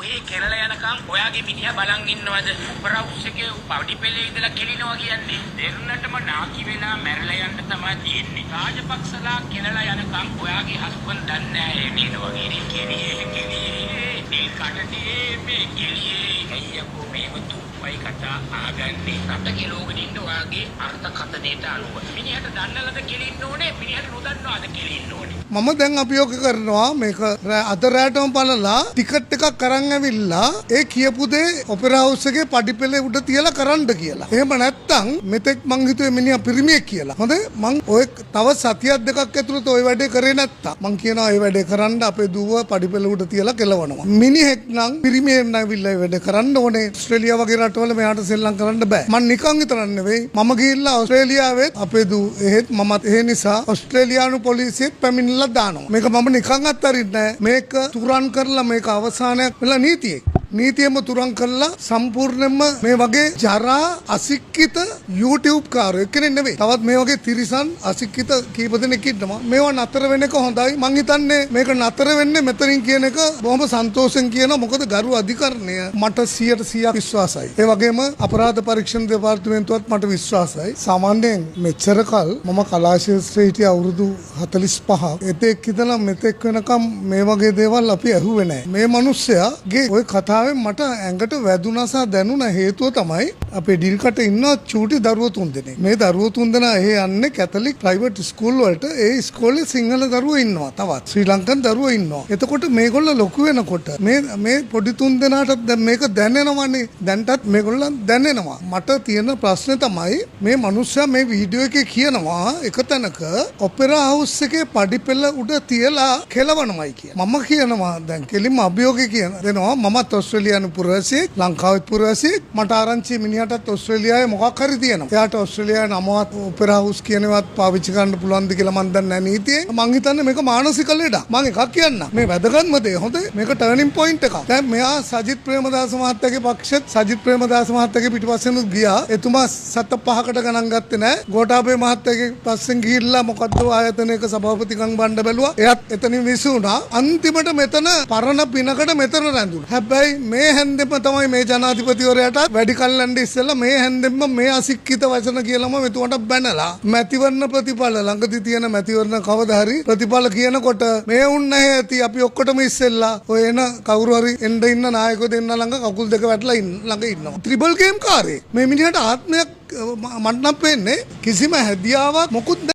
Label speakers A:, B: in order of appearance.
A: ඔහේ කෙරළ යනකම් ඔයාගේ මිනිහා බලන් ඉන්නවද? උපරවුස් එකේ පඩි පෙළේ ඉඳලා කෙලිනවා කියන්නේ. දෙන්නටම නාකි වෙලා මැරලා යන්න තමයි තියෙන්නේ. රාජපක්ෂලා කෙරළ යනකම් ඔයාගේ හස්බන්ඩ් දන්නේ නැහැ නේද වගේ කෙලියේ නිල් කඩේ මේ කෙලියේ අයියෝ මේව තුප්පයි කතා ආගන්නේ. රට කෙලෝගෙන ඉන්න ඔයාගේ අර්ථකථනයට අනුව. මිනිහට දන්නලද කෙලින්න ඕනේ, මිනිහට නොදන්නවද කෙලින්න ඕනේ.
B: මම දැන් අභියෝග කරනවා මේක අද රැටම බලලා ටිකට් එකක් අරන් ඇවිල්ලා ඒ කියපු දේ ඔපෙරා හවුස් එකේ පඩිපෙළේ උඩ තියලා කරන්න කියලා. එහෙම නැත්තම් මෙතෙක් මං හිතුවේ මිනිහා පිරිමියෙක් කියලා. හොඳ මං ඔය තව සතියක් දෙකක් ඇතුළත ওই වැඩේ කරේ නැත්තම් මං කියනවා ඒ වැඩේ කරන්න අපේ දුව පඩිපෙළ උඩ තියලා කෙලවනවා. මිනිහෙක් නම් පිරිමියෙක් නම් ඇවිල්ලා ඒ වැඩේ කරන්න ඕනේ. ඕස්ට්‍රේලියාව වගේ රටවල මෙයාට සෙල්ලම් කරන්න බෑ. මං නිකන් විතරක් නෙවෙයි මම ගිහිල්ලා ඕස්ට්‍රේලියාවේ අපේ දුව එහෙත් මමත් ඒ නිසා ඕස්ට්‍රේලියානු පොලිසියෙත් පැමිණිලා දානවා. මේක මම නිකන් අත්හරින්නේ නැහැ. මේක තුරන් කරලා මේක අවසානයක් වෙලා නීතියක්. නීතියම තුරන් කරලා සම්පූර්ණයෙන්ම මේ වගේ ජරා අසික්කිත YouTube කාරයෝ කෙනෙක් නෙවෙයි. තවත් මේ වගේ තිරිසන් අසික්කිත කීප දෙනෙක් ඉන්නවා. මේවා නතර වෙන එක හොඳයි. මං හිතන්නේ මේක නතර වෙන්නේ මෙතනින් කියන එක බොහොම සන්තෝෂෙන් කියනවා. මොකද ගරු අධිකරණය මට 100% විශ්වාසයි. ඒ වගේම අපරාධ පරීක්ෂණ දෙපාර්තමේන්තුවත් මට විශ්වාසයි. සාමාන්‍යයෙන් මෙච්චර කල් මම කලා ශාස්ත්‍රයේ හිටිය අවුරුදු 45ක් එතෙක් ඉඳලා මෙතෙක් වෙනකම් මේ වගේ දේවල් අපි ඇහුවේ නැහැ. මේ මිනිස්සයාගේ ওই කතාව මට ඇඟට වැදුනා සහ දැනුණ හේතුව තමයි අපේ ඩිල්කට ඉන්න චූටි දරුවෝ 3 දෙනෙක්. මේ දරුවෝ 3 දෙනා එහෙ යන්නේ කැතලික් ප්‍රයිවට් ස්කූල් වලට. ඒ ඉස්කෝලේ සිංහල දරුවෝ ඉන්නවා. තවත් ශ්‍රී ලංකන් දරුවෝ ඉන්නවා. එතකොට මේගොල්ලෝ ලොකු වෙනකොට මේ පොඩි 3 දෙනාට දැන් මේක දැනෙනවනේ. දැන්ටත් මේගොල්ලන් දැනෙනවා. මට තියෙන ප්‍රශ්නේ තමයි මේ මිනිස්සයා මේ වීඩියෝ එකේ කියනවා එක තැනක ඔපෙරා හවුස් එකේ පඩිපෙළ උඩ තියලා කෙලවනමයි කිය. මම කියනවා දැන් කෙලින්ම අභියෝගය කියන දෙනවා. මමත් ඔස්ට්‍රේලියානු පුරවැසියෙක්, ලංකාවෙත් පුරවැසියෙක්. මට ආරංචි මිනිහටත් ඔස්ට්‍රේලියාවේ මොකක් හරි තියෙනවා. එයාට ඔස්ට්‍රේලියාවේ නමවත් ඔපෙරා හවුස් කියනවත් පාවිච්චි කරන්න පුළුවන්ද කියලා මම දන්නේ නැහැ නීතියේ. මං හිතන්නේ මේක මානසික ලෙඩක්. මම එකක් කියන්න. මේ වැදගත්ම දේ හොඳේ මේක ටර්නින් පොයින්ට් එකක්. දැන් මෙයා සජිත් ප්‍රේමදාස මහත්තයාගේ පක්ෂෙත් සජිත් ප්‍රේමදාස මහත්තයාගේ පිටිපස්සෙන් ගියා. එතුමා සත පහකට ගණන් ගත්තේ නැහැ. ගෝඨාභය මහත්තයාගේ පස්සෙන් ගිහිල්ලා මොකද්ද ආයතනයක සභාපතිකම් බණ්ඩ බැලුවා. එයාත් එතනින් විසුණා. අන්තිමට මෙතන පරණ පිනකට මෙතන රැඳුණා. හැබැයි මේ හැන්දෙම තමයි මේ ජනාධිපතිවරයාට වැඩි කල්ලන්ඩ ඉස්සෙල්ලා මේ හැන්දෙම මේ අසික්කිත වචන කියලාම මෙතුමට බැනලා මැතිවරණ ප්‍රතිඵල ළඟදී තියෙන මැතිවරණ කවදා හරි ප්‍රතිඵල කියනකොට මේ උන් නැහැ ඇති අපි ඔක්කොටම ඉස්සෙල්ලා ඔය එන කවුරු හරි එන්න ඉන්න නායකයෝ දෙන්න ළඟ කකුල් දෙක වැටලා ළඟ ඉන්නවා. ත්‍රිබල් ගේම් කාරේ මේ මිනිහට ආත්මයක් මට නම් පේන්නේ කිසිම හැදියාවක් මොකුත්